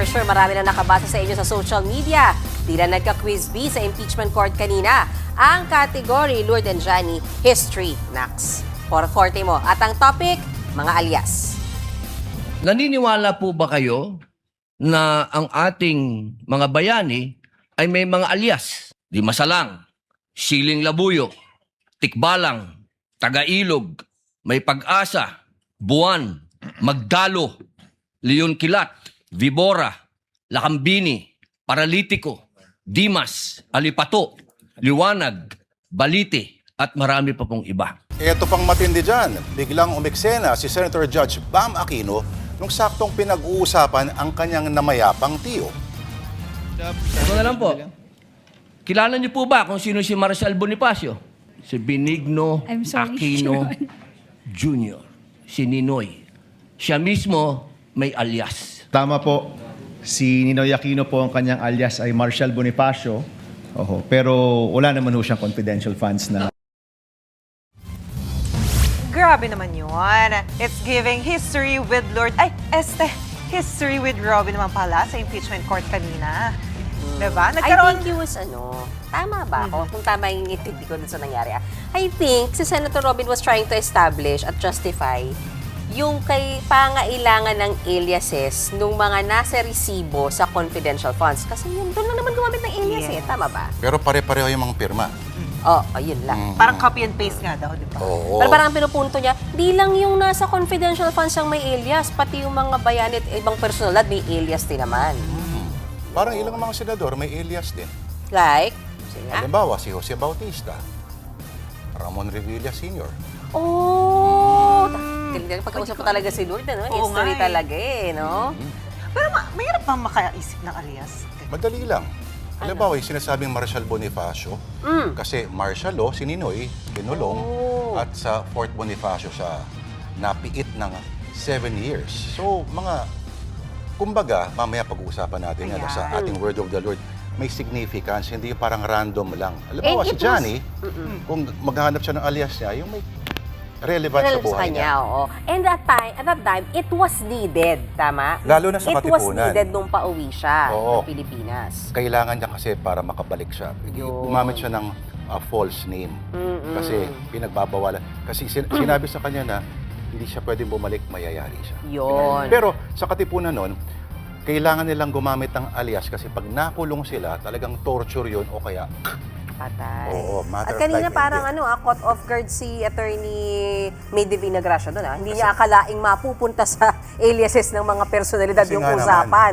for sure marami na nakabasa sa inyo sa social media. Tila nagka-quiz bee sa impeachment court kanina. Ang category, Lourdes and Johnny, History. Next. Forte mo. At ang topic, mga alias. Naniniwala po ba kayo na ang ating mga bayani ay may mga alias? Di Masalang, Siling Labuyo, Tikbalang, Tagailog, May Pag-asa, Buwan, Magdalo, Leon Kilat, Vibora, Lakambini, Paralitiko, Dimas, Alipato, Liwanag, Balite, at marami pa pong iba. Ito pang matindi dyan, biglang umeksena si Senator Judge Bam Aquino nung saktong pinag-uusapan ang kanyang namayapang tiyo. Ito na lang po. Kilala niyo po ba kung sino si Marcial Bonifacio? Si Benigno I'm sorry, Aquino Sharon. Jr. Si Ninoy. Siya mismo may alias. Tama po. Si Ninoy Aquino po ang kanyang alias ay Marcial Bonifacio. Oho, pero wala naman ho siyang confidential funds na Grabe naman yun. It's giving history with Lord... Ay, history with Robin naman pala sa impeachment court kanina. Diba? I think he was tama ba ako? Kung tama yung intindi ko dun sa nangyari. I think si Senator Robin was trying to establish at justify yung kay pangailangan ng aliases nung mga nasa resibo sa confidential funds. Kasi yun, doon lang naman gumamit ng alias Tama ba? Pero pare-pareho yung mga pirma. Ayun lang. Parang copy and paste nga daw, di ba? Oo. Pero parang ang pinupunto niya, di lang yung nasa confidential funds ang may alias, pati yung mga bayan at ibang personalidad may alias din naman. Parang ilang mga senador may alias din. Like, sige nga. Halimbawa, si Jose Bautista, Ramon Revilla Sr. Galing pagkausap ko talaga si Lourdes, no? Oo History nga talaga no? Pero mahirap bang makaisip ng alias? Madali lang. Halimbawa, yung sinasabing Marcial Bonifacio, kasi Marcial si Ninoy, kinulong, at sa Fort Bonifacio siya napiit ng 7 years. So, kumbaga, mamaya pag-uusapan natin yan sa ating Word of the Lord, may significance, hindi yung parang random lang. Halimbawa, si Johnny, kung maghahanap siya ng alias niya, yung may relevant sa buhay niya. Oo. And at that time, it was needed, tama? Lalo na sa It was Katipunan. needed nung pauwi siya Oo. ng Pilipinas. Kailangan niya kasi para makabalik siya. Gumamit siya ng false name. Kasi pinagbabawalan. Kasi sinabi sa kanya na hindi siya pwedeng bumalik, mayayari siya. Yun. Pero sa Katipunan nun, kailangan nilang gumamit ng alias kasi pag nakulong sila, talagang torture yun o kaya Patay. Oo, matter At of kanina life and parang caught off guard si Attorney May Divina Gracia doon. Hindi niya akalaing mapupunta sa aliases ng mga personalidad Kasi yung nga usapan.